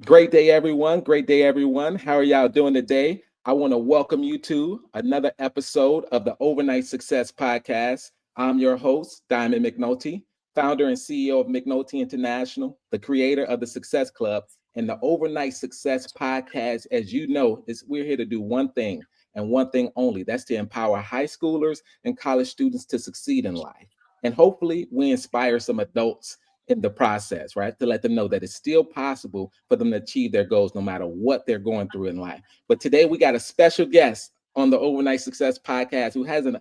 Great day, everyone. Great day, everyone. How are y'all doing today? I want to welcome you to another episode of the Overnight Success Podcast. I'm your host, Diamond McNulty, founder and CEO of McNulty International, the creator of the Success Club, and the Overnight Success Podcast. As you know, we're here to do one thing and one thing only. That's to empower high schoolers and college students to succeed in life. And hopefully we inspire some adults in the process, right? To let them know that it's still possible for them to achieve their goals no matter what they're going through in life. But today we got a special guest on the Overnight Success Podcast who has an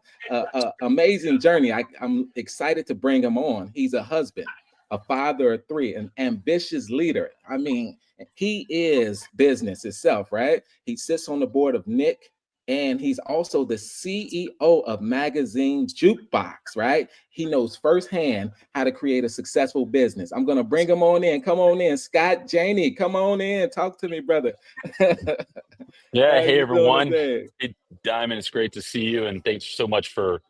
amazing journey. I'm excited to bring him on. He's a husband, a father of three, an ambitious leader. I mean, he is business itself, right? He sits on the board of Nick, and he's also the CEO of Magazine Jukebox, right? He knows firsthand how to create a successful business. I'm going to bring him on in. Come on in. Scott Janney, come on in. Talk to me, brother. Yeah. How Hey, you doing everyone. today? Hey, Diamond, it's great to see you. And thanks so much for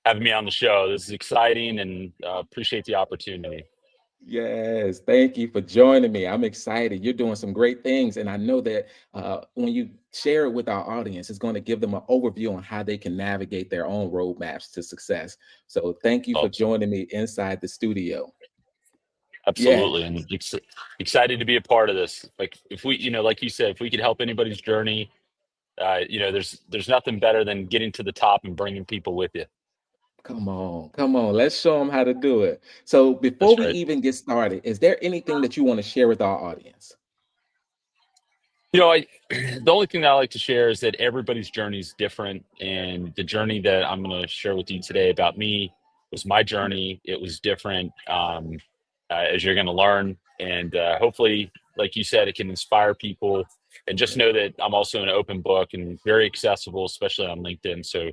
having me on the show. This is exciting and appreciate the opportunity. Yes, thank you for joining me. I'm excited. You're doing some great things. And I know that when you share it with our audience, it's going to give them an overview on how they can navigate their own roadmaps to success. So thank you for Awesome. joining me inside the studio. Yeah. Absolutely. And excited to be a part of this. Like if we, like you said, if we could help anybody's journey, there's nothing better than getting to the top and bringing people with you. Come on, come on. Let's show them how to do it. So before That's we right. even get started, is there anything that you want to share with our audience? I the only thing that I like to share is that everybody's journey is different, and the journey that I'm going to share with you today about me was my journey. It was different, as you're going to learn, and hopefully, like you said, it can inspire people. And just know that I'm also an open book and very accessible, especially on LinkedIn. So,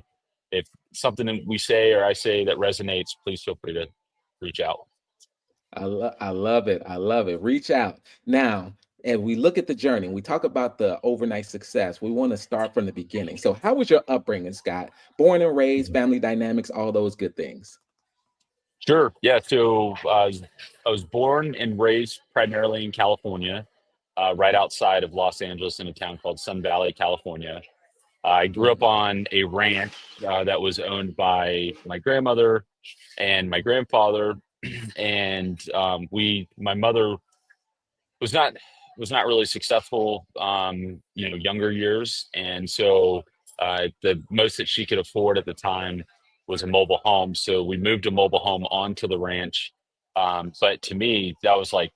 if something that we say or I say that resonates, please feel free to reach out. I love it. I love it. Reach out. Now, as we look at the journey, we talk about the overnight success. We want to start from the beginning. So, how was your upbringing, Scott? Born and raised, family dynamics, all those good things. Sure. Yeah. So I was born and raised primarily in California, right outside of Los Angeles in a town called Sun Valley, California. I grew up Mhm. on a ranch that was owned by my grandmother and my grandfather, and my mother was not was not really successful, younger years, and so the most that she could afford at the time was a mobile home. So we moved a mobile home onto the ranch. But to me, that was like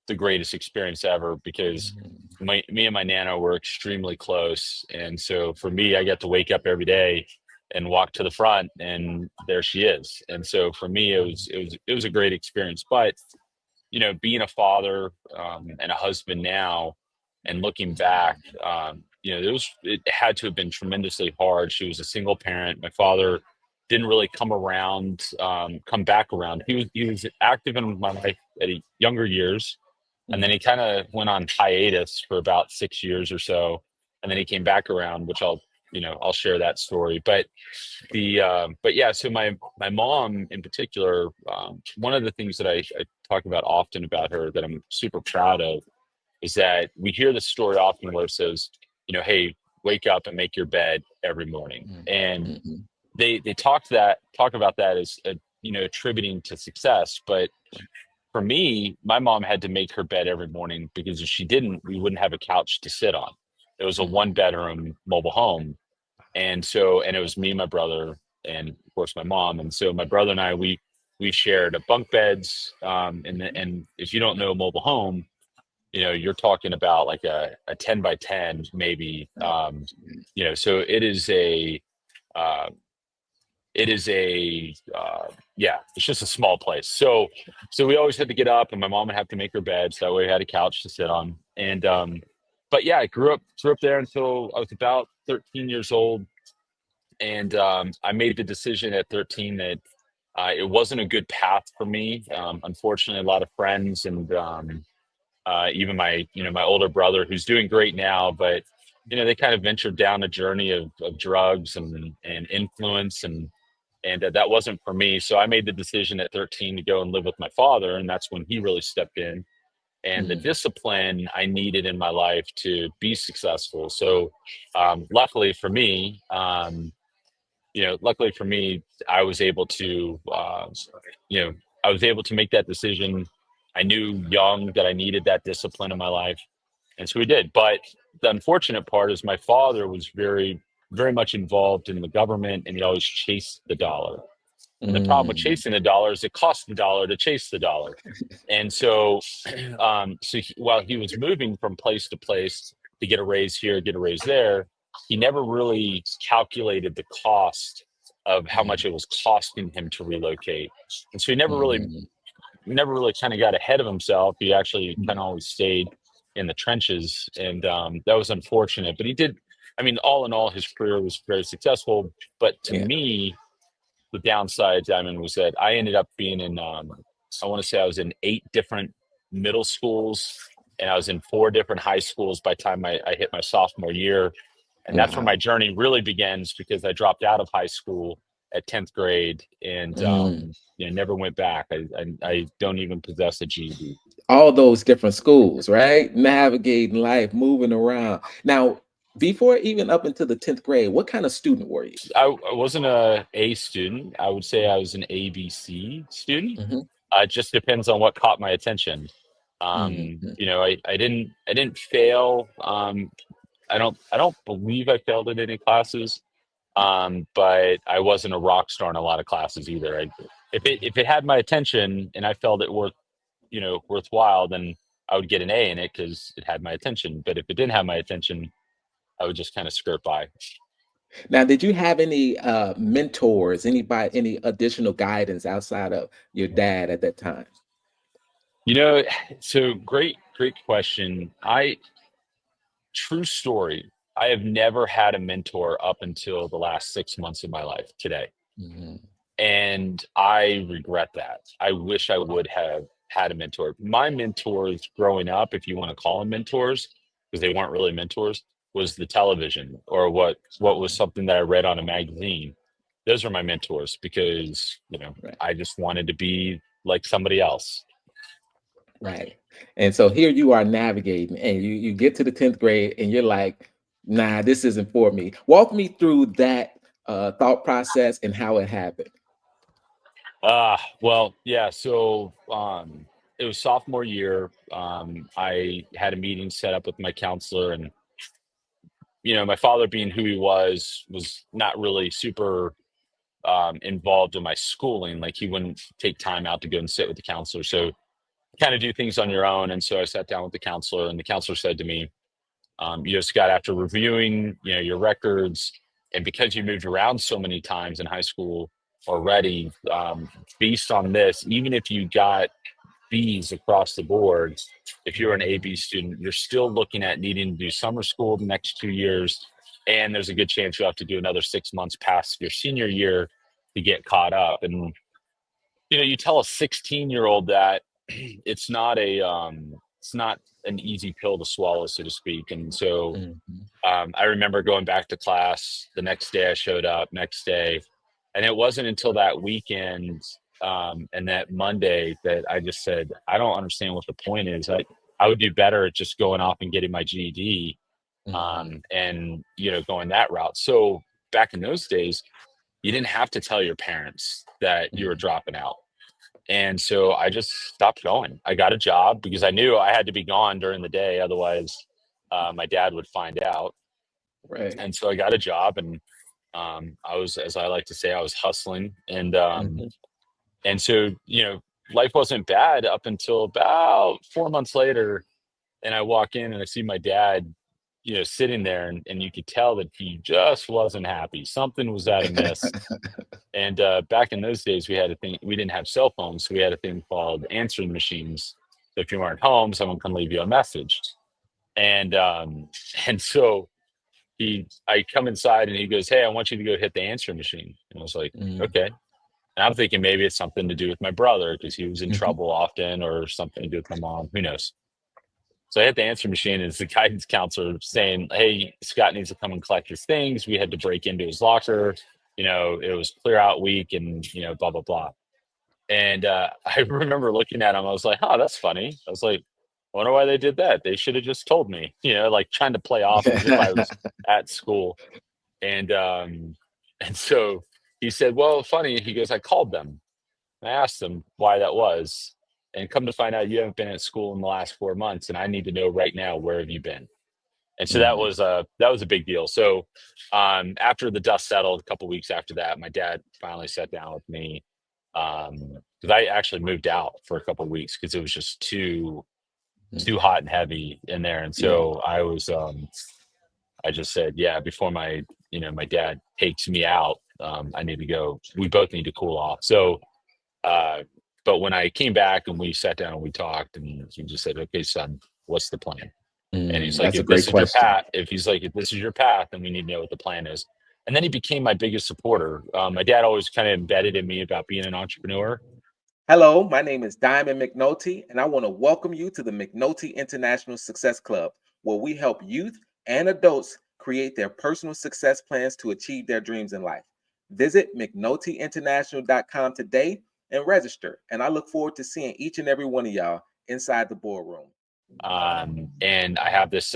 the greatest experience ever because Mhm. me and my nana were extremely close, and so for me, I got to wake up every day and walk to the front, and there she is. And so for me, it was a great experience. But being a father and a husband now, and looking back, it had to have been tremendously hard. She was a single parent. My father didn't really come back around. He was active in my life at younger years, and then Mhm. he kind of went on hiatus for about 6 years or so, and then he came back around, which I'll share that story. But yeah, so my mom in particular, one of the things that I talk about often about her that I'm super proud of is that we hear the story often where it says, hey, wake up and make your bed every morning. Mhm. And Mhm. they talk about that as attributing to success. But for me, my mom had to make her bed every morning because if she didn't, we wouldn't have a couch to sit on. It was a one Mhm. bedroom mobile home, and it was me, my brother, and of course my mom. And so my brother and I, we shared a bunk beds. And if you don't know a mobile home, you're talking about like a 10 by 10 maybe. So uh, yeah, it's just a small place. So we always had to get up, and my mom would have to make her bed, so that way we had a couch to sit on. And but yeah, I grew up there until I was about 13 years old, and I made the decision at 13 that it wasn't a good path for me. Unfortunately, a lot of friends and even my older brother, who's doing great now, but they kind of ventured down a journey of drugs and influence, and that wasn't for me. So I made the decision at 13 to go and live with my father, and that's when he really stepped in. and the Mm, discipline I needed in my life to be successful. So, luckily for me, luckily for me, I was able to, you know, I was able to make that decision. I knew young that I needed that discipline in my life, and so we did. But the unfortunate part is my father was very, very much involved in the government, and he always chased the dollar. And the problem with mm, chasing the dollar is it costs the dollar to chase the dollar. And so, while he was moving from place to place to get a raise here, get a raise there, he never really calculated the cost of how much mm, it was costing him to relocate. And so he mm, never really kind of got ahead of himself. He actually kind of always stayed in the trenches, and that was unfortunate. But he did. I mean, all in all, his career was very successful. But to yeah. me, the downside, Diamond, was that I ended up being in, I want to say I was in 8 different middle schools, and I was in 4 different high schools by the time I hit my sophomore year. And that's where my Wow. journey really begins, because I dropped out of high school at 10th grade, and Mm. never went back. I don't even possess a GED. All those different schools, right? Navigating life, moving around. Now, before even up into the 10th grade, what kind of student were you? I wasn't a A student. I would say I was an ABC student. Mhm, It just depends on what caught my attention. mhm, I didn't fail. I don't believe I failed in any classes. But I wasn't a rock star in a lot of classes either. If it had my attention and I felt it worthwhile, then I would get an A in it because it had my attention. But if it didn't have my attention, I would just kind of skirt by. Now, did you have any, mentors, any additional guidance outside of your dad at that time? You know, so great question. True story. I have never had a mentor up until the last 6 months of my life today. Mhm, And I regret that. I wish I would have had a mentor. My mentors growing up, if you want to call them mentors, because they weren't really mentors, was the television, or what was something that I read on a magazine. Those are my mentors, because right, I just wanted to be like somebody else. right. And so here you are navigating, and you get to the 10th grade, and you're like, "Nah, this isn't for me." Walk me through that, thought process and how it happened. Well, yeah. So it was sophomore year. I had a meeting set up with my counselor, and my father, being who he was not really super involved in my schooling. Like, he wouldn't take time out to go and sit with the counselor. So kind of do things on your own. And so I sat down with the counselor, and the counselor said to me, Scott, after reviewing, your records, and because you moved around so many times in high school already, based on this, even if you got B's across the board, if you're an AB student, you're still looking at needing to do summer school the next 2 years. And there's a good chance you'll have to do another 6 months past your senior year to get caught up. And, you tell a 16-year-old that it's not an easy pill to swallow, so to speak. And so Mhm, I remember going back to class the next day. I showed up next day, and it wasn't until that weekend, and that Monday, that I just said, I don't understand what the point is. I would do better at just going off and getting my GED, mhm, and going that route. So back in those days, you didn't have to tell your parents that you were mhm. dropping out. And so I just stopped going. I got a job because I knew I had to be gone during the day. Otherwise, my dad would find out. Right. And so I got a job, and I was, as I like to say, I was hustling. Mhm, And so, life wasn't bad up until about 4 months later. And I walk in and I see my dad, sitting there, and you could tell that he just wasn't happy. Something was at amiss. And back in those days, we didn't have cell phones. So we had a thing called answering machines. So if you weren't home, someone can leave you a message. And and so I come inside, and he goes, "Hey, I want you to go hit the answering machine." And I was like, mm, "Okay." And I'm thinking maybe it's something to do with my brother, because he was in mhm. trouble often, or something to do with my mom. Who knows? So I hit the answer machine, and it's the guidance counselor saying, "Hey, Scott needs to come and collect his things. We had to break into his locker. It was clear out week, and blah blah blah." And I remember looking at him. I was like, "Oh, that's funny." I was like, wonder why they did that. They should have just told me, like trying to play off as if I was at school. And and so he said, well, funny, he goes, I called them. I asked them why that was. And come to find out you haven't been at school in the last 4 months, and I need to know right now, where have you been? And so Mm, that was a big deal. So after the dust settled, a couple weeks after that, my dad finally sat down with me, because I actually moved out for a couple weeks because it was just too mm. hot and heavy in there. And Yeah. so I just said, yeah, before my dad takes me out, I need to go. We both need to cool off. So, uh, but when I came back and we sat down and we talked, and he just said, okay, son, what's the plan? And he's like, That's a if great this is your question. path, if this is your path, then we need to know what the plan is. And then he became my biggest supporter. My dad always kind of embedded in me about being an entrepreneur. Hello, my name is Diamond McNulty, and I want to welcome you to the McNulty International Success Club, where we help youth and adults create their personal success plans to achieve their dreams in life. Visit McNultyInternational.com today and register. And I look forward to seeing each and every one of y'all inside the boardroom. And I have this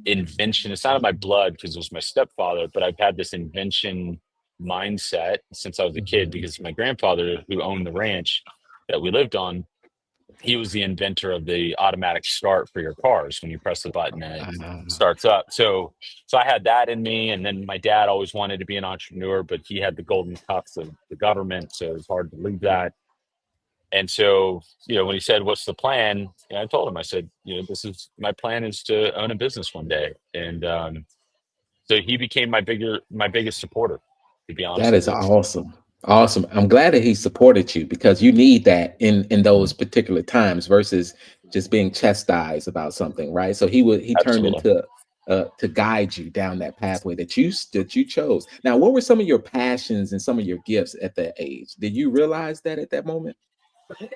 invention. It's not in my blood because it was my stepfather, but I've had this invention mindset since I was a kid Mhm. because my grandfather, who owned the ranch that we lived on, he was the inventor of the automatic start for your cars. When you press the button and it Ah, starts up. So I had that in me. And then my dad always wanted to be an entrepreneur, but he had the golden cuffs of the government, so it was hard to leave that. And so, when he said, "What's the plan?" I told him, I said, "This is my plan, is to own a business one day." And so he became my biggest supporter, to be honest that with is you. awesome. Awesome. I'm glad that he supported you because you need that in those particular times versus just being chastised about something, right? So he turned Absolutely. into to guide you down that pathway that you chose. Now, what were some of your passions and some of your gifts at that age? Did you realize that at that moment?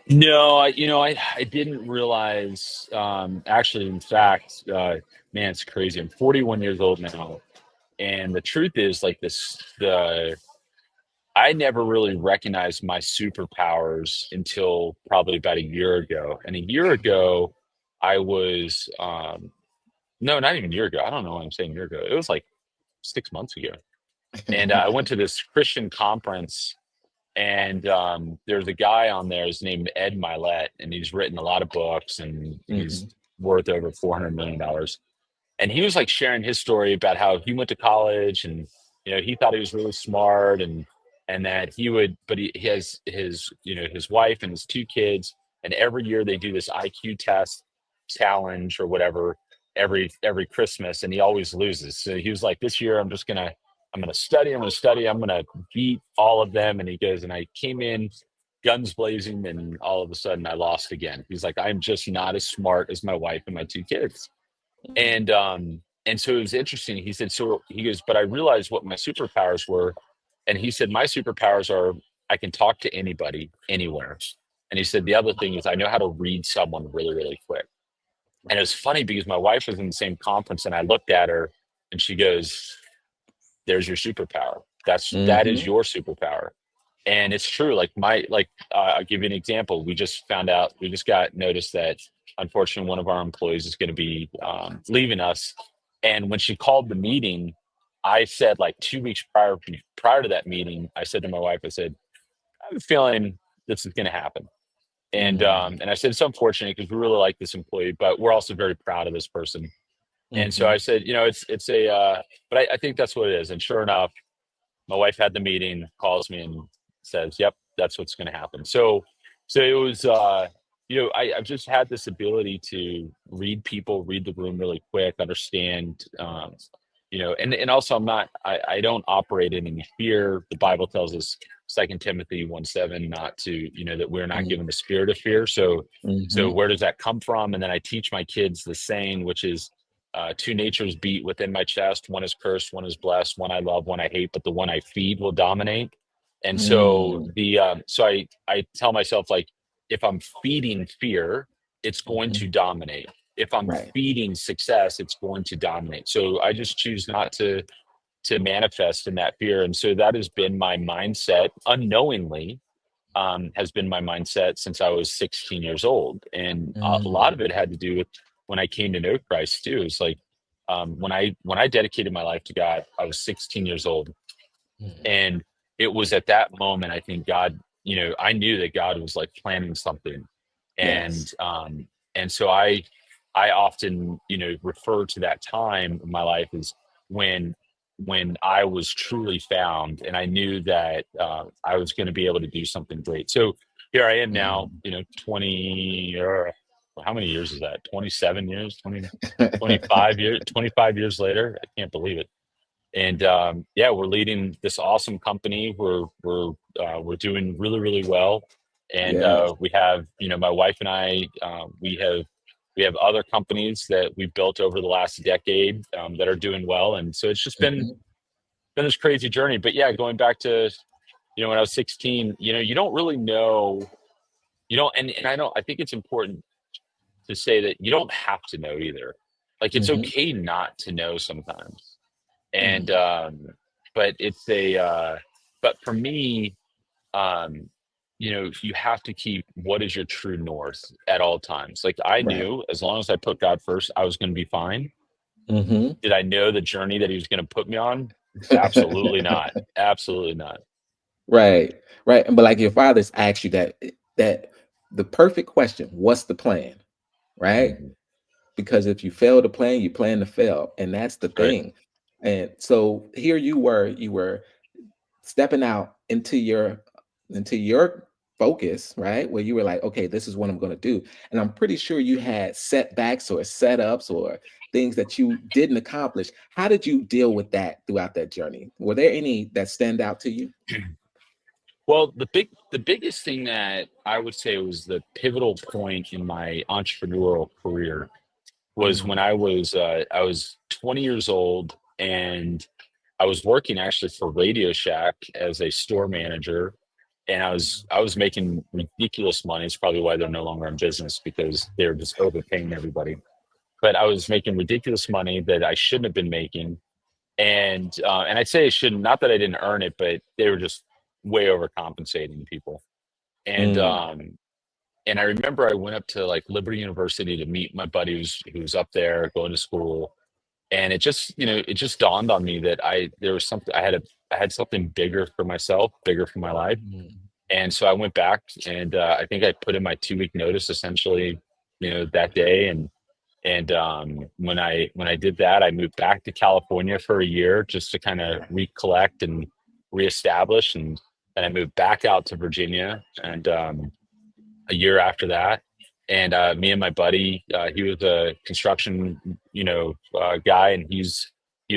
No, I didn't realize. Actually, in fact, man, it's crazy. I'm 41 years old now, and the truth is, like this, the I never really recognized my superpowers until probably about a year ago. And a year ago, I was no, not even a year ago. I don't know why I'm saying a year ago. It was like 6 months ago. And I went to this Christian conference, and there's a guy on there. His name Ed Milet, and he's written a lot of books, and he's Mhm. worth over $400 million. And he was like sharing his story about how he went to college, and he thought he was really smart, and that he would, but he has his wife and his two kids, and every year they do this IQ test challenge or whatever every Christmas, and he always loses. So he was like, this year I'm gonna study, I'm gonna beat all of them. And he goes, and I came in guns blazing, and all of a sudden I lost again. He's like, I'm just not as smart as my wife and my two kids. And so it was interesting. He said, so he goes, but I realized what my superpowers were. And he said, my superpowers are, I can talk to anybody, anywhere. And he said, the other thing is I know how to read someone really, really quick. And it was funny because my wife was in the same conference, and I looked at her, and she goes, there's your superpower. That is Mhm. your superpower. And it's true. I'll give you an example. We just got notice that unfortunately one of our employees is going to be leaving us. And when she called the meeting, I said, like 2 weeks prior to that meeting, I said to my wife, I said, I have a feeling this is going to happen. Mm. And I said, it's unfortunate because we really like this employee, but we're also very proud of this person. And so I Mhm. said, but I think that's what it is. And sure enough, my wife had the meeting, calls me and says, "Yep, that's what's going to happen." So it was, I've just had this ability to read people, read the room really quick, understand, and also I don't operate in any fear. The Bible tells us, 2 Timothy 1:7, not to, that we're not Mm. given the spirit of fear. So Mhm. where does that come from? And then I teach my kids the saying, which is, two natures beat within my chest. One is cursed, one is blessed, one I love, one I hate, but the one I feed will dominate. And so Mm. I tell myself, like, if I'm feeding fear, it's going to Mhm. dominate. If I'm Right. feeding success, it's going to dominate. So I just choose not to manifest in that fear. And so that has been my mindset unknowingly, has been my mindset since I was 16 years old. And a lot of Mm, it had to do with when I came to know Christ too. It's like when I dedicated my life to God, I was 16 years old. mm. And it was at that moment, I think God, I knew that God was like planning something. And Yes. so I often, refer to that time in my life as when I was truly found, and I knew that I was going to be able to do something great. So here I am now, Mm. 20 or how many years is that? 27 years, 20, 25 years later. I can't believe it. And yeah, we're leading this awesome company. We're doing really, really well. And Yes. we have, my wife and I, we have other companies that we've built over the last decade that are doing well. And so it's just Mhm. been this crazy journey. But yeah, going back to, when I was 16, you don't really know, and I think it's important to say that you don't have to know either. Like it's Mhm. okay not to know sometimes. And Mm. but it's but for me, um you have to keep what is your true north at all times. Like I Right. knew as long as I put God first, I was going to be fine. Mhm. Did I know the journey that he was going to put me on? Absolutely not. Absolutely not. Right. Right. But like your father's asked you that the perfect question, what's the plan? Right? Mhm. Because if you fail to plan, you plan to fail. And that's the Right. thing. And so here you were stepping out into your focus, right? Where you were like, okay, this is what I'm going to do. And I'm pretty sure you had setbacks or setups or things that you didn't accomplish. How did you deal with that throughout that journey? Were there any that stand out to you? Well, the biggest thing that I would say was the pivotal point in my entrepreneurial career was when Mm, I was 20 years old, and I was working actually for Radio Shack as a store manager, and I was making ridiculous money. It's probably why they're no longer in business, because they're just overpaying everybody. But I was making ridiculous money that I shouldn't have been making, and I'd say I shouldn't. Not that I didn't earn it, but they were just way overcompensating people. And mm, um, and I remember I went up to like Liberty University to meet my buddy who's up there going to school, and it just dawned on me that there was something I had something bigger for myself, bigger for my life. mm, And so I went back, and I think I put in my 2 week notice essentially, that day. And when I did that, I moved back to California for a year just to kind of recollect and reestablish, and then I moved back out to Virginia, and a year after that. And me and my buddy, he was a construction, guy, and he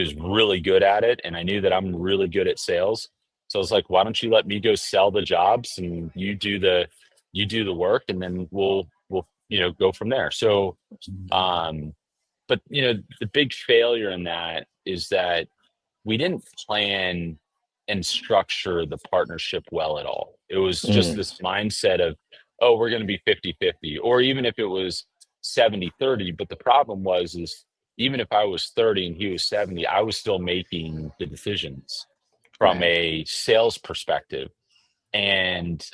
was really good at it, and I knew that I'm really good at sales. So I was like, why don't you let me go sell the jobs, and you do the work, and then we'll go from there. So, mm, um, but the big failure in that is that we didn't plan and structure the partnership well at all. It was just mm. this mindset of, oh, we're going to be 50-50, or even if it was 70-30. But the problem is even if I was 30 and he was 70, I was still making the decisions from Right. a sales perspective. And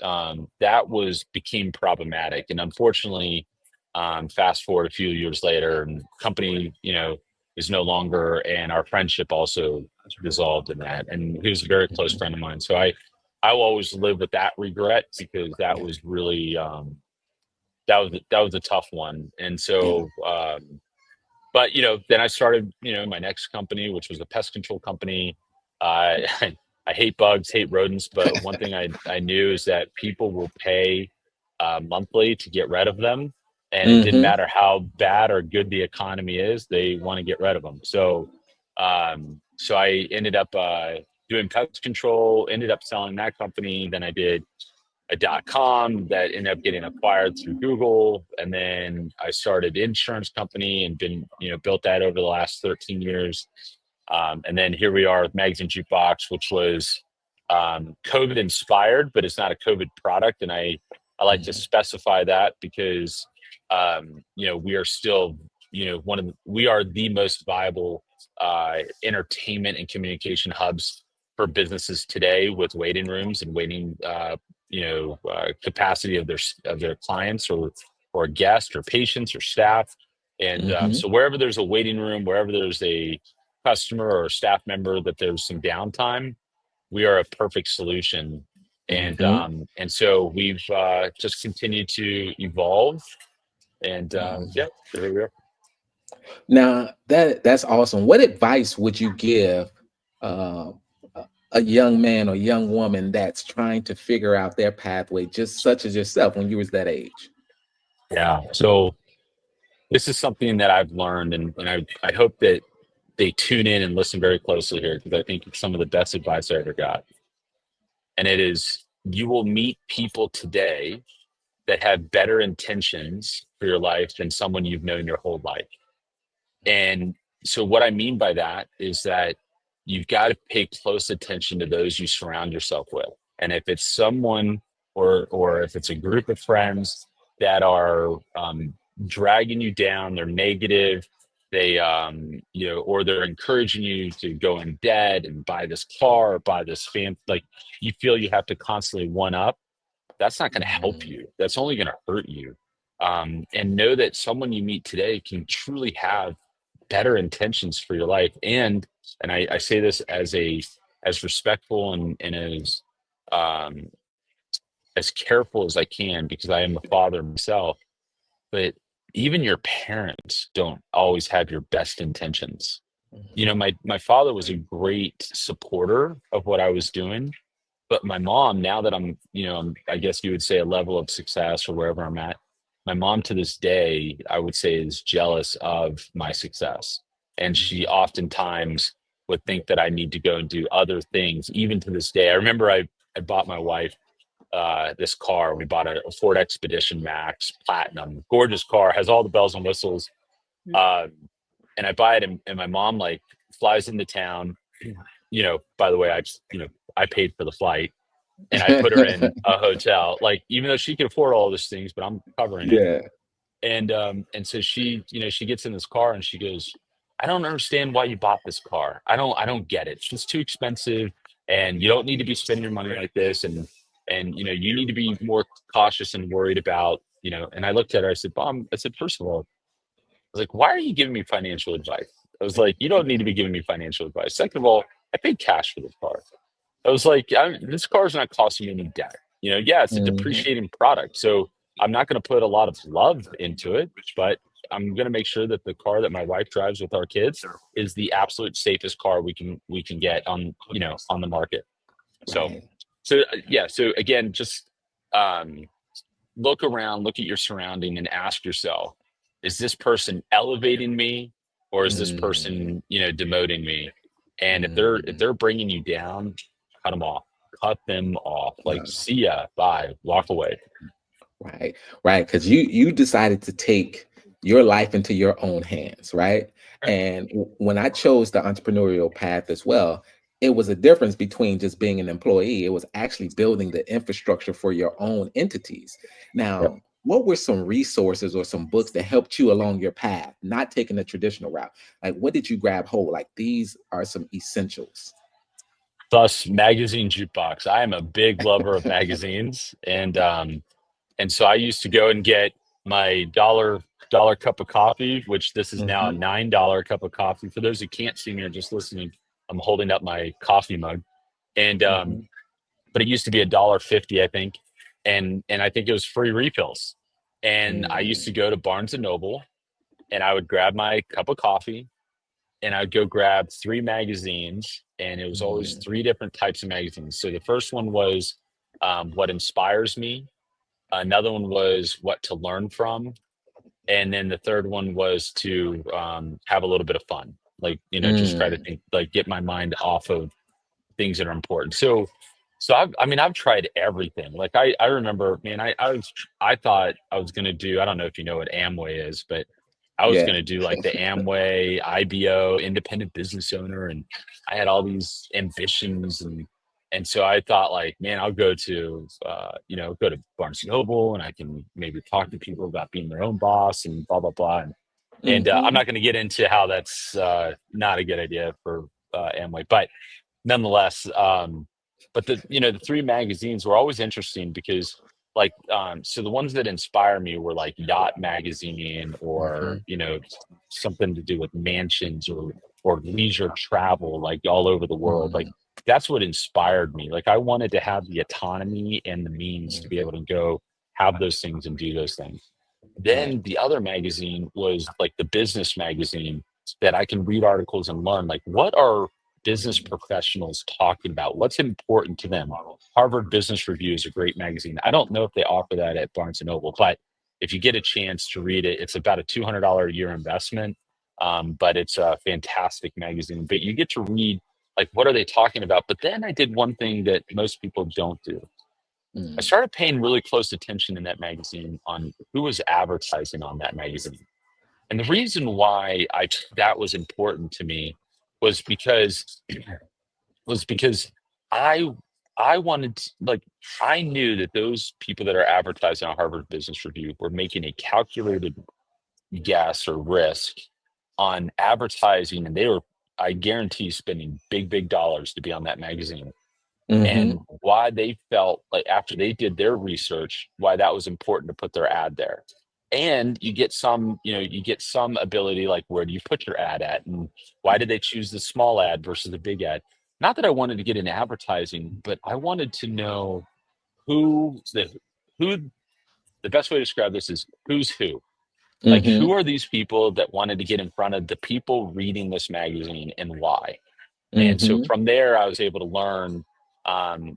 that became problematic. And unfortunately, fast forward a few years later, and company, is no longer, and our friendship also dissolved in that. And he was a very close Mhm. friend of mine. So I will always live with that regret, because that Yeah. was really that was a tough one. And Yeah. so, but then I started, my next company, which was a pest control company. I hate bugs, hate rodents, but one thing I knew is that people will pay monthly to get rid of them, and it didn't Hmm. matter how bad or good the economy is, they want to get rid of them. So I ended up doing pest control, ended up selling that company. Then I did a .com that ended up getting acquired through Google, and then I started an insurance company and been built that over the last 13 years. And then here we are with Magazine Jukebox, which was COVID inspired, but it's not a COVID product. And I like to Hmm. specify that because we are still we are the most viable entertainment and communication hubs for businesses today with waiting rooms and waiting, capacity of their clients or guests or patients or staff. And Mm-hmm. so wherever there's a waiting room, wherever there's a customer or staff member that there's some downtime, we are a perfect solution. Mm-hmm. And so we've just continued to evolve. And Mm-hmm. here we are. Now that's awesome. What advice would you give uh, a young man or young woman that's trying to figure out their pathway, just such as yourself when you was that age? Yeah. So this is something that I've learned, and I hope that they tune in and listen very closely here, because I think it's some of the best advice I ever got. And it is, you will meet people today that have better intentions for your life than someone you've known your whole life. And so what I mean by that is that you've got to pay close attention to those you surround yourself with. And if it's someone, or if it's a group of friends that are dragging you down, they're negative, they or they're encouraging you to go in debt and buy this car or buy this like you feel you have to constantly one up, that's not going to help Mhm. you. That's only going to hurt you. And know that someone you meet today can truly have better intentions for your life. And I say this as respectful and um, as careful as I can, because I am a father myself. But even your parents don't always have your best intentions. Mhm. My father was a great supporter of what I was doing, but my mom, now that I guess you would say a level of success or wherever I'm at, my mom to this day, I would say, is jealous of my success. And she Mhm. oftentimes would think that I need to go and do other things, even to this day. I remember I bought my wife this car. We bought a Ford Expedition Max Platinum, gorgeous car, has all the bells and whistles. Um, and I buy it, and my mom like flies into town. By the way, I paid for the flight, and I put her in a hotel. Like, even though she can afford all these things, but I'm covering it. Yeah. And so she gets in this car and she goes, "I don't understand why you bought this car. I don't get it. It's just too expensive, and you don't need to be spending your money like this. And you need to be more cautious and worried about." And I looked at her. I said, "Mom," I said, "First of all," I was like, "why are you giving me financial advice?" I was like, "You don't need to be giving me financial advice. Second of all, I paid cash for this car." I was like, "This car's not costing me any debt. Yeah, it's a Mhm. depreciating product. So I'm not going to put a lot of love into it, but I'm going to make sure that the car that my wife drives with our kids is the absolute safest car we can get on the market." So, Right. yeah. So again, just um, look around, look at your surrounding, and ask yourself, is this person elevating me, or is this Mhm. person, demoting me? And if Mhm. they're bringing you down, cut them off. Cut them off. Like, Uh, see ya, bye, walk away. right. Right. Because you decided to take your life into your own hands, right? And when I chose the entrepreneurial path as well, it was a difference between just being an employee. It was actually building the infrastructure for your own entities. Yep. Now, what were some resources or some books that helped you along your path, not taking the traditional route? Like, what did you grab hold? Like, these are some essentials. Thus, Magazine Jukebox. I am a big lover of magazines, and so I used to go and get my dollar cup of coffee, which this is now a Mhm. $9 cup of coffee. For those who can't see me or just listening, I'm holding up my coffee mug, and Mhm. but it used to be $1.50, I think, and I think it was free refills. And I used to Mm. go to Barnes and Noble, and I would grab my cup of coffee, and I'd go grab three magazines, and it was always Mhm. three different types of magazines. So the first one was What Inspires Me. Another one was What to Learn From. And then the third one was to have a little bit of fun, like, just try to Mm. think, like, get my mind off of things that are important. So I've tried everything. Like, I remember, man, I thought I was going to do, I don't know if you know what Amway is, but I was Yeah. going to do like the Amway IBO, independent business owner. And I had all these ambitions, and so I thought, like, man, I'll go to Barnes and Noble, and I can maybe talk to people about being their own boss and blah, blah, blah. And I'm Mhm. not going to get into how that's not a good idea for Amway, but nonetheless, but the three magazines were always interesting because so the ones that inspire me were like Yacht Magazine or Hmm. something to do with mansions or leisure travel, like all over the world. Like Hmm. that's what inspired me. Like I wanted to have the autonomy and the means to be able to go have those things and do those things. Right. Then the other magazine was like the business magazine that I can read articles and learn like what are business professionals talking about? What's important to them? Harvard Business Review is a great magazine. I don't know if they offer that at Barnes and Noble, but if you get a chance to read it, it's about a $200 a year investment. But it's a fantastic magazine. But you get to read like what are they talking about? But then I did one thing that most people don't do. I Mm. started paying really close attention in that magazine on who was advertising on that magazine. And the reason why that was important to me was because I I wanted like I knew that those people that are advertising on Harvard Business Review were making a calculated guess or risk on advertising, and they were, I guarantee, spending big dollars to be on that magazine, and Hmm. why they felt like after they did their research why that was important to put their ad there. And you get some ability, like where do you put your ad at, and why did they choose the small ad versus the big ad. Not that I wanted to get into advertising, but I wanted to know who the best way to describe this is who's who. Like who Hmm. are these people that wanted to get in front of the people reading this magazine and why. And so Hmm. from there, I was able to learn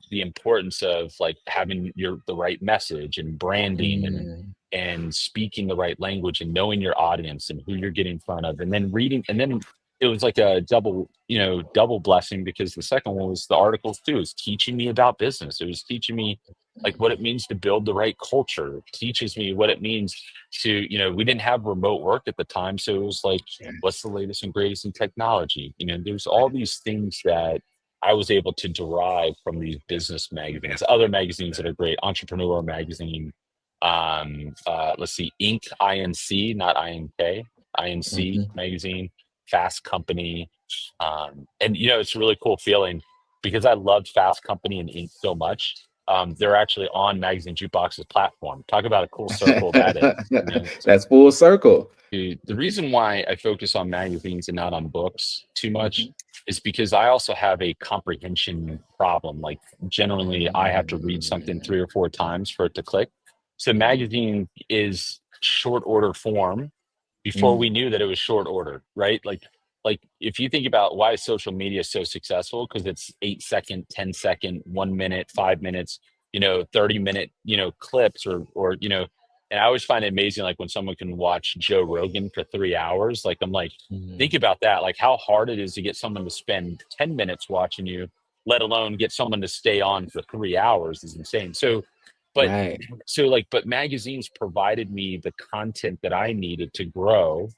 the importance of like having the right message and branding Hmm. and speaking the right language and knowing your audience and who you're getting in front of, and then reading. And then it was like a double blessing because the second one was the articles too. It was teaching me about business. It was teaching me like what it means to build the right culture. It teaches me what it means we didn't have remote work at the time. So it was like, what's the latest and greatest in technology? There's all these things that I was able to derive from these business magazines, other magazines that are great, Entrepreneur Magazine, let's see, Inc, not INK, INC Hmm. magazine, Fast Company. And it's a really cool feeling because I loved Fast Company and Inc so much. They're actually on Magazine Jukebox's platform. Talk about a cool circle that is. That's full circle. The reason why I focus on magazines and not on books too much Hmm. is because I also have a comprehension problem. Like generally, I have to read something Mm. 3 or 4 times for it to click. So Mm. magazine is short order form before we Mm. knew that it was short order, right? Like if you think about why social media is so successful, because it's 8 second, 10 second, 1 minute, 5 minutes, 30 minute, clips or and I always find it amazing, like when someone can watch Joe Rogan for 3 hours. Like I'm like, think Mm. about that, like how hard it is to get someone to spend 10 minutes watching you, let alone get someone to stay on for 3 hours is insane. But Right. but magazines provided me the content that I needed to grow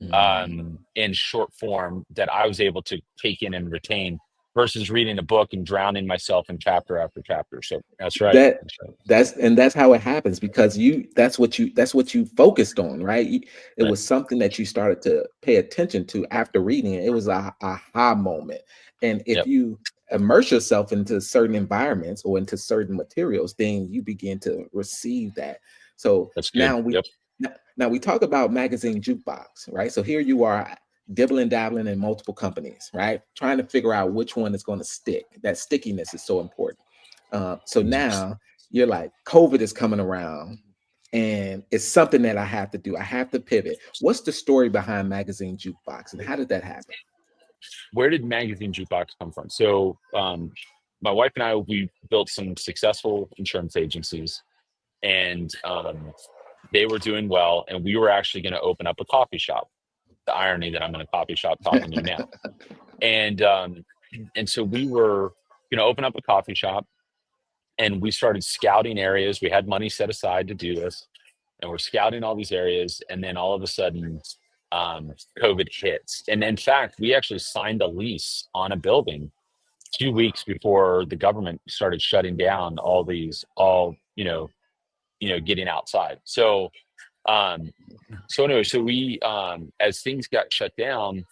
Mm. in short form that I was able to take in and retain versus reading a book and drowning myself in chapter after chapter. So that's right. That That's right. that's how it happens because that's what you focused on, right? It Right. was something that you started to pay attention to after reading it. It was a aha moment. And if Yep. you immerse yourself into certain environments or into certain materials, then you begin to receive that. So That's good. now we Yep. now we talk about magazine jukebox, right? So here you are dibbling dabbling in multiple companies, right? Trying to figure out which one is going to stick. That stickiness is so important. So now you're like, COVID is coming around and it's something that I have to do. I have to pivot. What's the story behind Magazine Jukebox and how did that happen? Where did Magazine Jukebox come from? So, my wife and I, we built some successful insurance agencies, and they were doing well, and we were actually going to open up a coffee shop. The irony that I'm in a coffee shop talking to you now, and so we were going to open up a coffee shop, and we started scouting areas. We had money set aside to do this, and we're scouting all these areas, and then all of a sudden, COVID hits. And in fact, we actually signed a lease on a building 2 weeks before the government started shutting down all getting outside. So anyway, so we as things got shut down,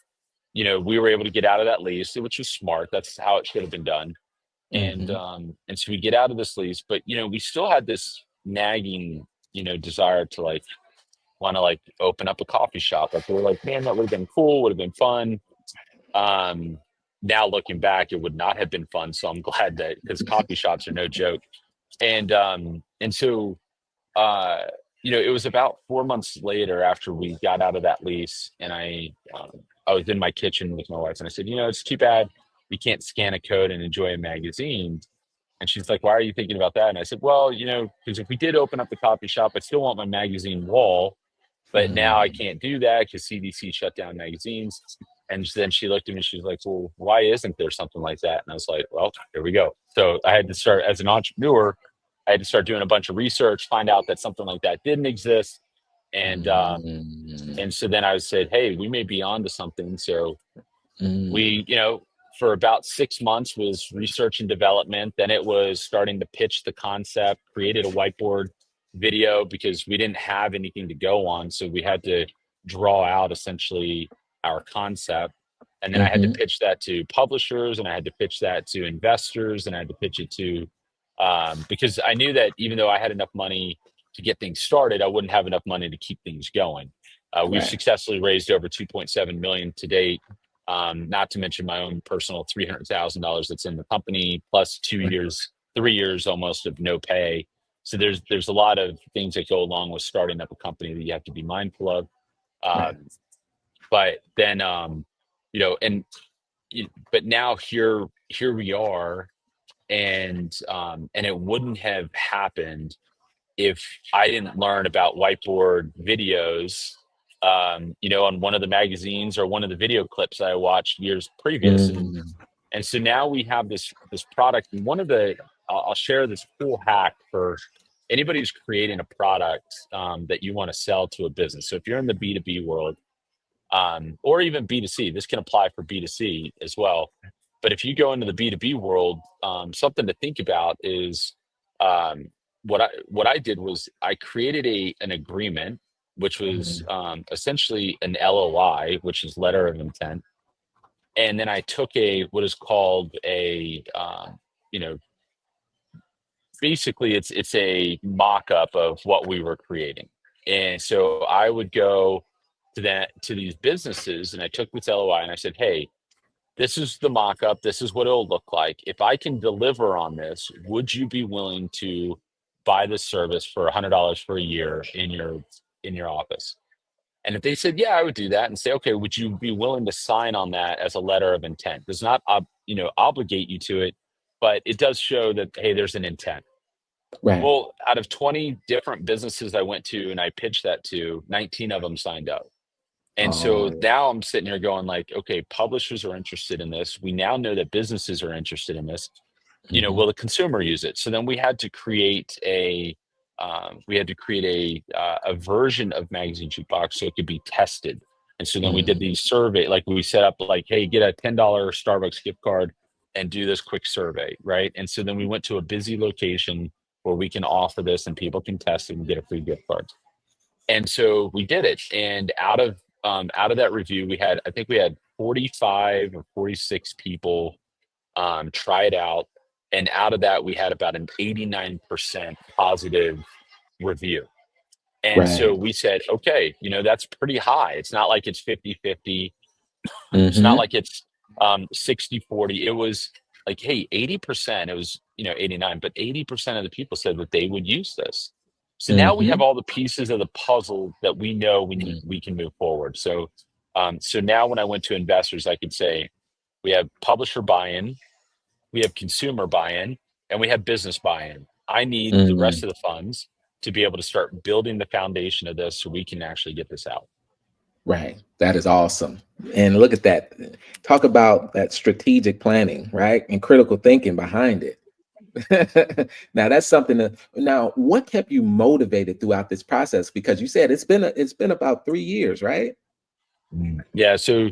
we were able to get out of that lease, which was smart. That's how it should have been done. And Mm-hmm. so we get out of this lease, but we still had this nagging, desire to like want to like open up a coffee shop. Like we were like, man, that would have been cool, would have been fun. Um, Now looking back, it would not have been fun. So I'm glad that, because coffee shops are no joke. And so uh, it was about 4 months later after we got out of that lease, and I was in my kitchen with my wife, and I said, it's too bad we can't scan a code and enjoy a magazine. And she's like, why are you thinking about that? And I said, well, because if we did open up the coffee shop, I still want my magazine wall, but now I Mm-hmm. can't do that because CDC shut down magazines. And then she looked at me, she's like, well, why isn't there something like that? And I was like, well, here we go. So I had to start, as an entrepreneur, I had to start doing a bunch of research, find out that something like that didn't exist. And Mm-hmm. and so then I said, hey, we may be on to something. So Mm-hmm. we, for about 6 months was research and development. Then it was starting to pitch the concept, created a whiteboard video because we didn't have anything to go on. So we had to draw out essentially our concept. And then I had to Mm-hmm. pitch that to publishers, and I had to pitch that to investors, and I had to pitch it to, because I knew that even though I had enough money to get things started, I wouldn't have enough money to keep things going. We've Right. successfully raised over 2.7 million to date. Not to mention my own personal $300,000 that's in the company, plus 2 years, 3 years almost of no pay. So there's a lot of things that go along with starting up a company that you have to be mindful of. Right. But then, and but now here we are, and it wouldn't have happened if I didn't learn about whiteboard videos, on one of the magazines or one of the video clips I watched years previous. and Mm-hmm. and so now we have this product. And one of the I'll share this cool hack for anybody who's creating a product that you want to sell to a business. So if you're in the B2B world, or even B2C, this can apply for B2C as well. But if you go into the B2B world, something to think about is, um, what I did was I created an agreement, which was essentially an LOI, which is letter of intent. And then I took what is called you know, basically it's a mock-up of what we were creating. And so I would go to these businesses, and I took this LOI and I said, hey, this is the mock-up, this is what it'll look like. If I can deliver on this, would you be willing to buy this service for $100 for a year in your office? And if they said, yeah, I would do that, and say, okay, would you be willing to sign on that as a letter of intent? Does not obligate you to it, but it does show that, hey, there's an intent. Right. Well, out of 20 different businesses I went to and I pitched that to, 19 of them signed up. And so Oh. now I'm sitting here going like, okay, publishers are interested in this. We now know that businesses are interested in this. Mm-hmm. Will the consumer use it? So then we had to create a version of Magazine Jukebox so it could be tested. And so then we did Mm-hmm. these survey, like we set up like, hey, get a $10 Starbucks gift card and do this quick survey, right? And so then we went to a busy location where we can offer this and people can test it and get a free gift card. And so we did it. And out of that review, I think we had 45 or 46 people try it out. And out of that, we had about an 89% positive review. And so Right. we said, okay, that's pretty high. It's not like it's 50-50. It's not Mm-hmm. like it's 60-40. It was like, hey, 80%, it was, 89, but 80% of the people said that they would use this. So now we have Mm-hmm. all the pieces of the puzzle that we know we can move forward. So now when I went to investors, I could say we have publisher buy-in, we have consumer buy-in, and we have business buy-in. I need the Mm-hmm. rest of the funds to be able to start building the foundation of this so we can actually get this out. Right. That is awesome. And look at that. Talk about that strategic planning, right? And critical thinking behind it. Now that's something that now what kept you motivated throughout this process? Because you said it's been about 3 years, right? Yeah, so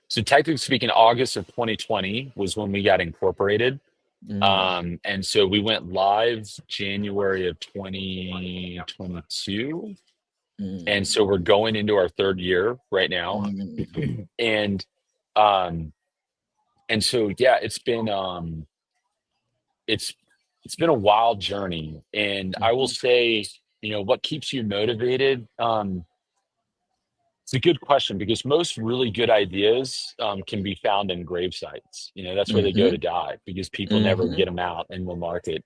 technically speaking, August of 2020 was when we got incorporated. Mm, And so we went live January of 2022. And mm, so we're going into our third year right now. mm, And Um, and so yeah, it's it's been a wild journey. And I will Mhm. say, what keeps you motivated? It's a good question because most really good ideas can be found in grave sites. That's where they go to Mhm. die because people never get Mhm. them out in the market.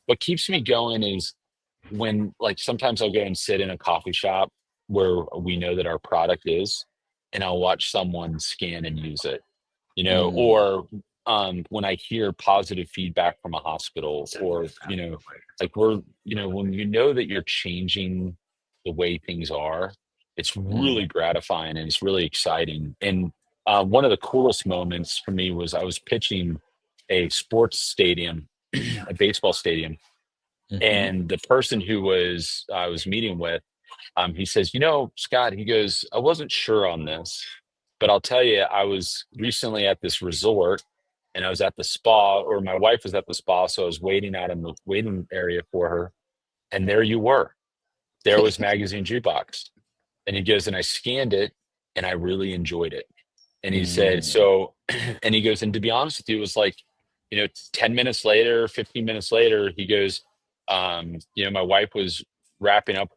What keeps me going is when, like, sometimes I'll go and sit in a coffee shop where we know that our product is, and I'll watch someone scan and use it, Mm. or when I hear positive feedback from a hospital, or, like when you know that you're changing the way things are, it's Mm. really gratifying and it's really exciting. And one of the coolest moments for me was I was pitching a sports stadium, a baseball stadium, Mhm. and the person who I was meeting with, he says, Scott, he goes, I wasn't sure on this, but I'll tell you, I was recently at this resort and I was at the spa, or my wife was at the spa. So I was waiting out in the waiting area for her. And there you were. There was Magazine Jukebox. And he goes, and I scanned it and I really enjoyed it. And he said, Mm. so, and he goes, and to be honest with you, it was like, 10 minutes later, 15 minutes later, he goes, my wife was wrapping up,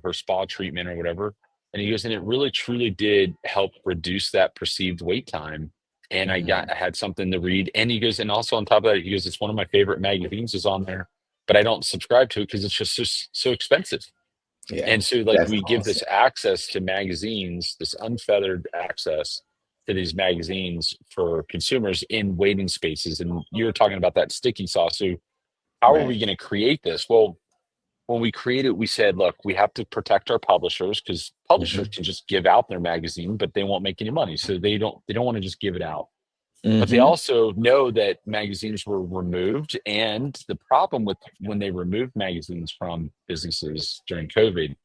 her spa treatment or whatever. And he goes, and it really truly did help reduce that perceived wait time. And Mm. I had something to read. And he goes, and also on top of that, he goes, it's one of my favorite magazines is on there, but I don't subscribe to it because it's just so expensive. Yeah, And so, like, that's we give awesome. this access to magazines, this unfettered access to these magazines for consumers in waiting spaces. And you're talking about that sticky sauce. So how are we Right. going to create this? Well, when we created, we said, look, we have to protect our publishers because publishers Mhm. can just give out their magazine, but they won't make any money. So they don't want to just give it out. But they Mhm. also know that magazines were removed. And the problem with when they removed magazines from businesses during COVID,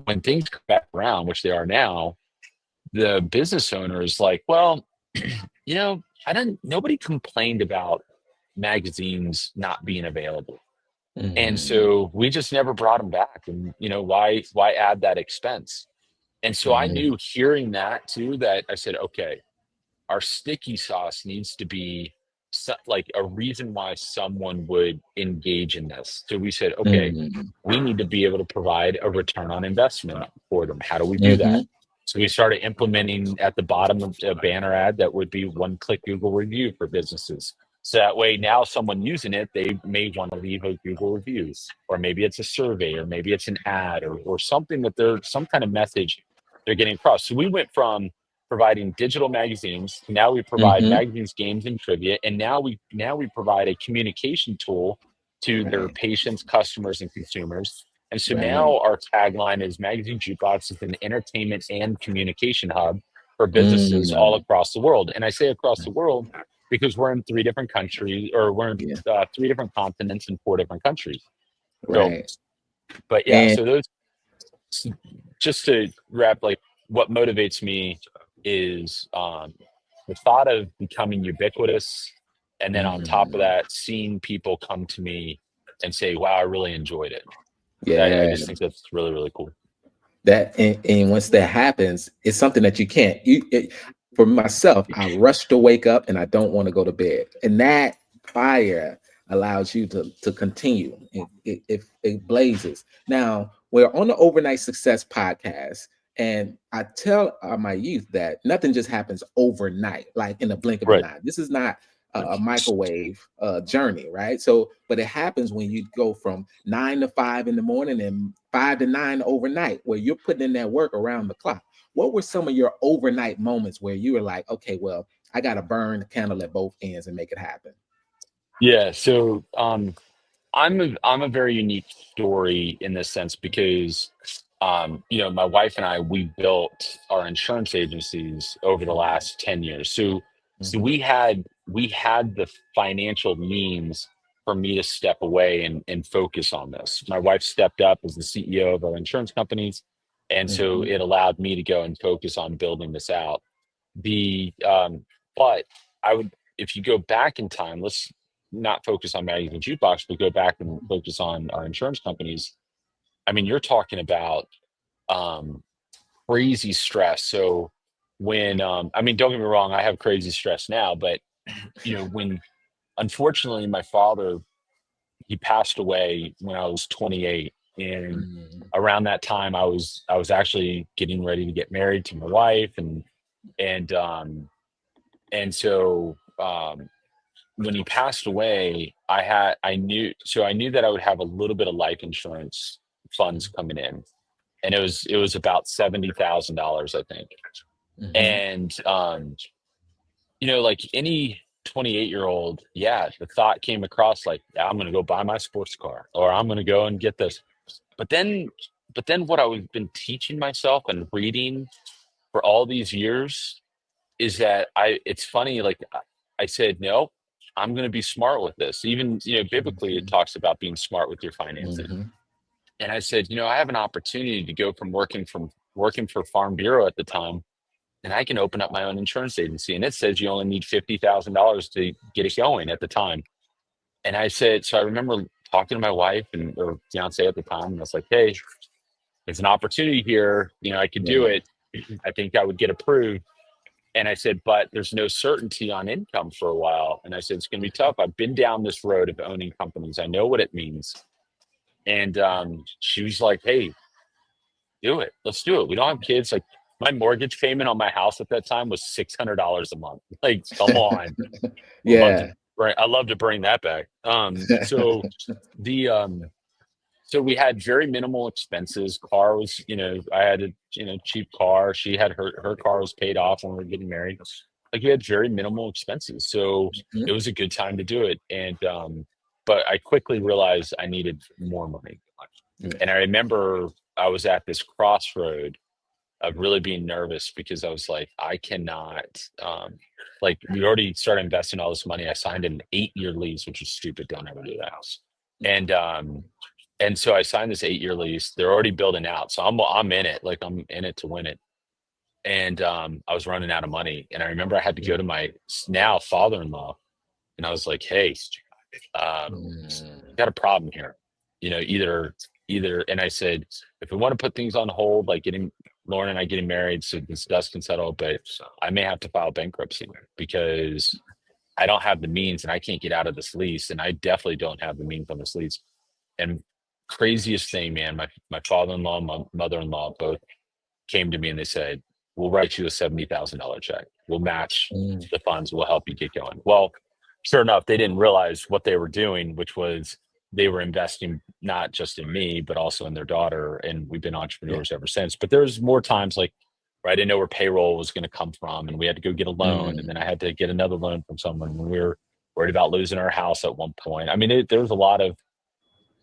when things come back around, which they are now, the business owner is like, well, I didn't, nobody complained about magazines not being available. And Mhm. so we just never brought them back. And, why add that expense? And so I Mhm. knew, hearing that too, that I said, okay, our sticky sauce needs to be like a reason why someone would engage in this. So we said, okay, Mhm. we need to be able to provide a return on investment for them. How do we do that? Mhm. So we started implementing at the bottom of a banner ad that would be one click Google review for businesses. So that way, now someone using it, they may want to leave a Google review, or maybe it's a survey, or maybe it's an ad, or something that they're some kind of message they're getting across. So we went from providing digital magazines. Now we provide Mhm. magazines, games, and trivia, and now we provide a communication tool to their Right. patients, customers, and consumers. And so Right. now our tagline is Magazine Jukebox is an entertainment and communication hub for businesses all Mm. across the world. And I say across the world because we're in three different countries, or we're in Yeah. three different continents and four different countries. So, Right. but yeah, And so those, just to wrap, like, what motivates me is the thought of becoming ubiquitous, and then on top of mm, that, seeing people come to me and say, wow, I really enjoyed it. I yeah, just think that's really, really cool. that and once that happens, it's something that you can't. For myself, I rush to wake up and I don't want to go to bed, and that fire allows you to continue. It blazes. Now we're on the Overnight Success podcast, and I tell my youth that nothing just happens overnight, like in a blink of an Right. eye. This is not a microwave journey, right? So, but it happens when you go from 9 to 5 in the morning and 5 to 9 overnight, where you're putting in that work around the clock. What were some of your overnight moments where you were like, okay, well, I got to burn the candle at both ends and make it happen? Yeah. So I'm a very unique story in this sense because my wife and I, we built our insurance agencies over the Mhm. last 10 years. So Mhm. we had the financial means for me to step away and focus on this. My wife stepped up as the CEO of our insurance companies. And so Mhm. it allowed me to go and focus on building this out. The but I would, if you go back in time, let's not focus on Magazine Jukebox, but go back and focus on our insurance companies. I mean, you're talking about um, crazy stress. So when I mean, don't get me wrong, I have crazy stress now, but when unfortunately my father, he passed away when I was 28, and Mm, around that time I was actually getting ready to get married to my wife, and and so when he passed away, I knew that I would have a little bit of life insurance funds mm, coming in, and it was about $70,000, I think. mhm, And like any 28-year-old, yeah, the thought came across like, "Yeah, I'm going to go buy my sports car, or I'm going to go and get this." But then, what I've been teaching myself and reading for all these years is that it's funny, like I said, no, I'm going to be smart with this. Even, biblically, it mhm, talks about being smart with your finances. mhm. And I said, I have an opportunity to go from working for Farm Bureau at the time, and I can open up my own insurance agency. And it says you only need $50,000 to get it going at the time. And I said, so I remember talking to my wife and or fiance at the time, and I was like, hey, there's an opportunity here. I could do Yeah. it. I think I would get approved. And I said, but there's no certainty on income for a while. And I said, it's going to be tough. I've been down this road of owning companies. I know what it means. And she was like, hey, do it. Let's do it. We don't have kids. Like, my mortgage payment on my house at that time was $600 a month. Like, come on. Would love to Yeah. I love to bring that back. The so we had very minimal expenses. Car was, I had a cheap car. She had her car was paid off when we were getting married. Like, we had very minimal expenses. So it Mhm. was a good time to do it. And but I quickly realized I needed more money. Yeah. And I remember I was at this crossroad of really being nervous because I was like, I cannot, like, we already started investing all this money. I signed an 8-year lease, which is stupid. Don't ever do that. And so I signed this 8-year lease. They're already building out. So I'm in it. Like, I'm in it to win it. And I was running out of money. And I remember I had to go to my now father-in-law, and I was like, hey, Mm, got a problem here. Either, and I said, if we want to put things on hold, like getting Lauren and I getting married, so this dust can settle, but I may have to file bankruptcy because I don't have the means and I can't get out of this lease, and I definitely don't have the means on this lease. And craziest thing, man, my father-in-law, my mother-in-law both came to me and they said, we'll write you a $70,000 check. We'll match mm, the funds. We'll help you get going. Well, sure enough, they didn't realize what they were doing, which was they were investing not just in me, but also in their daughter. And we've been yeah. entrepreneurs ever since. But there's more times like, right, I didn't know where payroll was going to come from. And we had to go get a loan. And Mm, then I had to get another loan from someone when we were worried about losing our house at one point. I mean, there was a lot of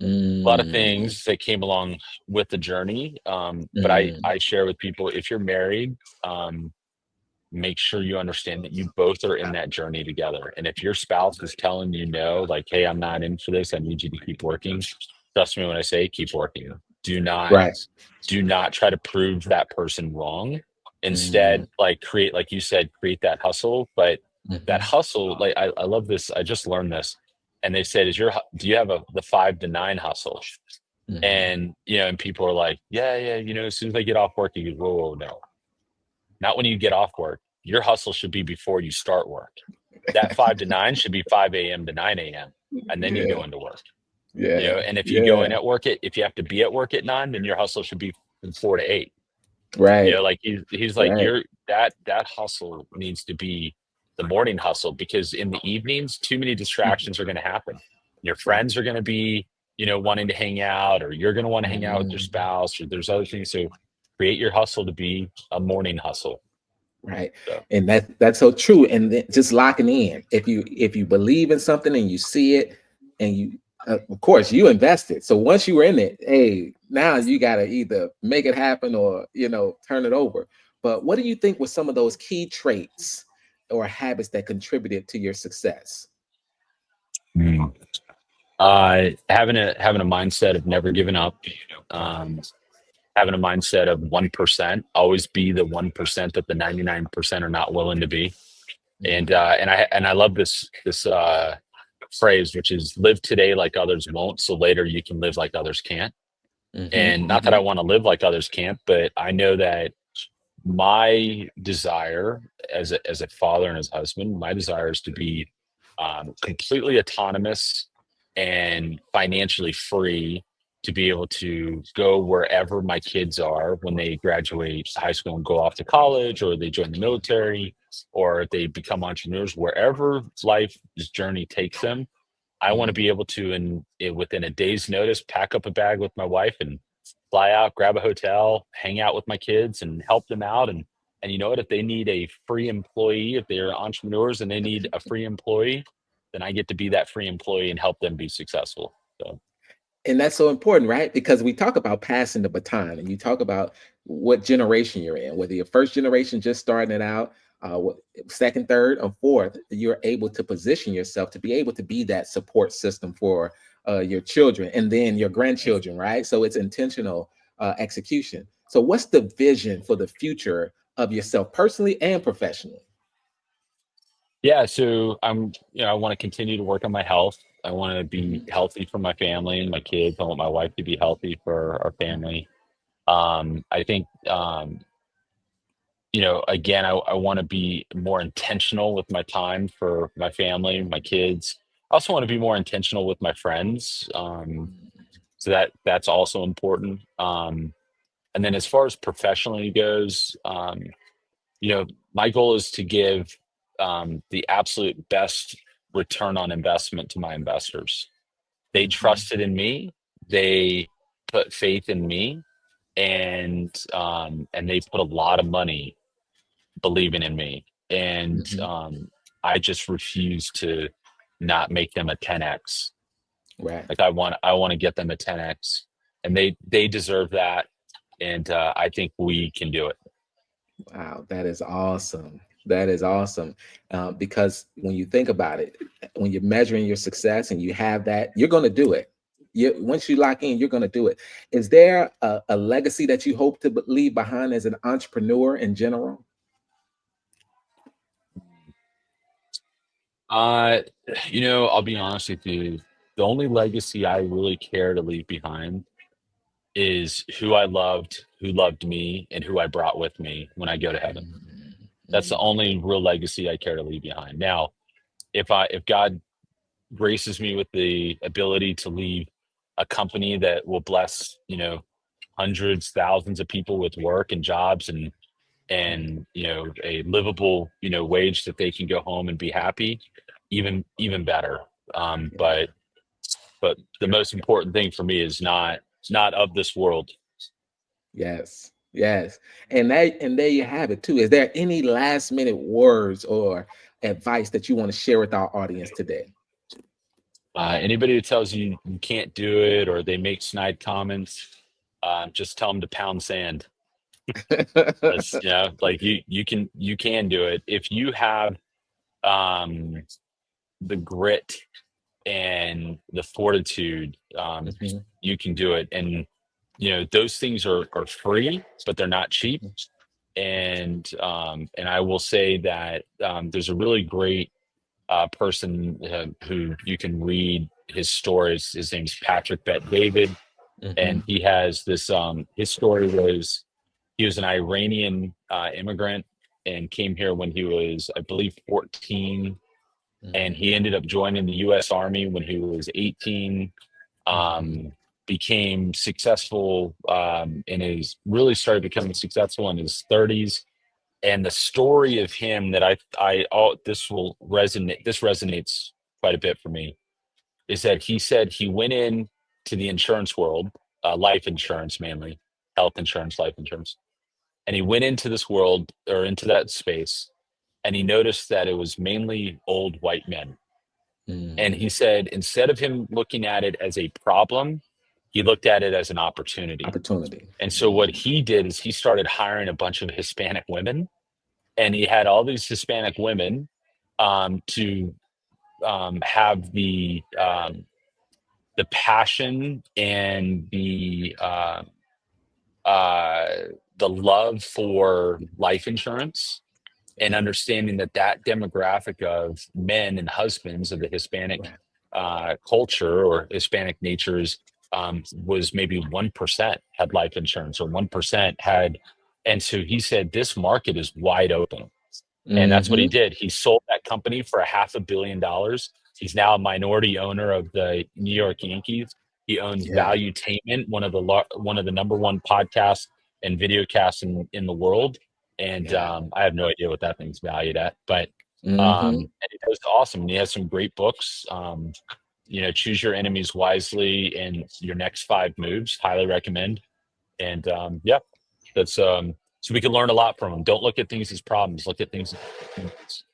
mm, things that came along with the journey. But I, mm. I share with people, if you're married, make sure you understand that you both are in that journey together. And if your spouse is telling you no, like, hey, I'm not in for this, I need you to keep working. Trust me when I say keep working. Do not, Right. do not try to prove that person wrong. Mm, Instead, like, like you said, create that hustle. But that mhm, hustle, like, I love this. I just learned this. And they said, do you have the 5 to 9 hustle? mhm. And, and people are like, yeah, yeah, as soon as they get off work, you go, whoa, whoa, no, not when you get off work. Your hustle should be before you start work. That 5 to 9 should be 5 a.m. to 9 a.m. And then you Yeah. go into work. Yeah. And if you go in Yeah. at work if you have to be at work at 9, then your hustle should be from 4 to 8. Right. Like he's like, Right. that hustle needs to be the morning hustle, because in the evenings, too many Mhm. distractions are going to happen. Your Right. friends are going to be, wanting to hang out, or you're going to want to hang out with your Mm, spouse, or there's other things. So create your hustle to be a morning hustle. right. So. And that's so true. And then just locking in. If you believe in something and you see it, and you of course you invested. So once you were in it, hey, now you got to either make it happen or turn it over. But what do you think were some of those key traits or habits that contributed to your success? Mm. Having a mindset of never giving up, um, having a mindset of 1%, always be the 1% that the 99% are not willing to be. And Mm, I love this phrase, which is live today like others won't, so later you can live like others can't. mhm, And not that I mhm, want to live like others can't, but I know that my desire as a father and as a husband, my desire is to be completely autonomous and financially free to be able to go wherever my kids are when they graduate high school and go off to college, or they join the military, or they become entrepreneurs, wherever life's journey takes them. I want to Mhm. be able to, within a day's notice, pack up a bag with my wife and fly out, grab a hotel, hang out with my kids, and help them out. And you know what? If they need a free employee, if they're entrepreneurs and they need a free employee, then I get to be that free employee and help them be successful. So And that's so important, right? Because we talk about passing the baton, and you talk about what generation you're in, whether you're first generation just starting it out, second, third, or fourth, you're able to position yourself to be able to be that support system for your children and then your grandchildren, right? So it's intentional execution. So, what's the vision for the future of yourself personally and professionally? yeah, so I want to continue to work on my health. I want to be Mhm. healthy for my family and my kids. I want my wife to be healthy for our family. I think again, I want to be more intentional with my time for my family, my kids. I also want to be more intentional with my friends. So that's also important. And then as far as professionally goes, my goal is to give the absolute best return on investment to my investors. They Mhm. trusted in me. They put faith in me, and they put a lot of money believing in me. And Mhm. I just refuse to not make them a 10x. Right. Like I want to get them a 10x, and they deserve that. And I think we can do it. Wow, that is awesome. That is awesome. Because when you think about it, when you're measuring your success and you have that, you're going to do it. Once you lock in, you're going to do it. Is there a legacy that you hope to leave behind as an entrepreneur in general? Uh, I'll be honest with you. The only legacy I really care to leave behind is who I loved, who loved me, and who I brought with me when I go to heaven. Mhm. That's the Mhm. only real legacy I care to leave behind. Now, if God graces me with the ability to leave a company that will bless, hundreds, thousands of people with work and jobs, and a livable, wage that they can go home and be happy, even better. Yeah. But the most important thing for me is not of this world. Yes. Yes. And there you have it too. Is there any last minute words or advice that you want to share with our audience today? Anybody who tells you you can't do it, or they make snide comments, just tell them to pound sand. That's like you can do it if you have um, the grit and the fortitude. Mhm. You can do it, and those things are free, but they're not cheap. And I will say that there's a really great person who you can read his stories. His name's Patrick Bet David, and Mhm. he has this. His story was he was an Iranian immigrant and came here when he was, I believe, 14, and Mhm. he ended up joining the U.S. Army when he was 18. Mhm. Um, Became successful in his really started becoming successful in his 30s. And the story of him that this resonates quite a bit for me, is that he said he went in to the insurance world, life insurance mainly, health insurance, life insurance, and he went into this world, or into that space, and he noticed that it was mainly old white men. And Mhm. he said instead of him looking at it as a problem, he looked at it as an opportunity. Opportunity. And so what Mhm. he did is he started hiring a bunch of Hispanic women, and he had all these Hispanic women to have the passion and uh, the love for life insurance, and Mhm. understanding that demographic of men and husbands of the Hispanic Right. culture, or Hispanic natures, was maybe 1% had life insurance, or 1% had And so he said, this market is wide open. And that's what he Mm-hmm. did. He sold that company for $500 million. He's now a minority owner of the New York Yankees. He owns Yeah. Valuetainment, one of the number one podcasts and video casts in the world. And Yeah. I have no idea what that thing's valued at, but Mm-hmm. and he does awesome. And he has some great books. Choose Your Enemies Wisely and Your Next 5 Moves. Highly recommend. And yeah, that's so we can learn a lot from him. Don't look at things as problems. Look at things as opportunities.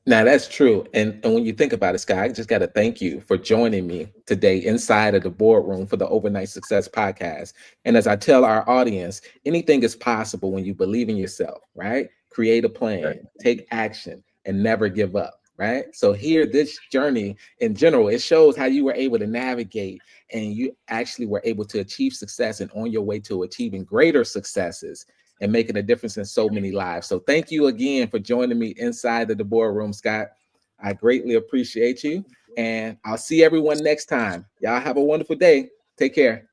Now that's true. And when you think about it, Scott, I just got to thank you for joining me today inside of the boardroom for the Overnight Success Podcast. And as I tell our audience, anything is possible when you believe in yourself, right? Create a Right. plan, take action, and never give up. Right. So here, this journey in general, it shows how you were able to navigate and you actually were able to achieve success and on your way to achieving greater successes and making a difference in so many lives. So thank you again for joining me inside of the boardroom, Scott. I greatly appreciate you. And I'll see everyone next time. Y'all have a wonderful day. Take care.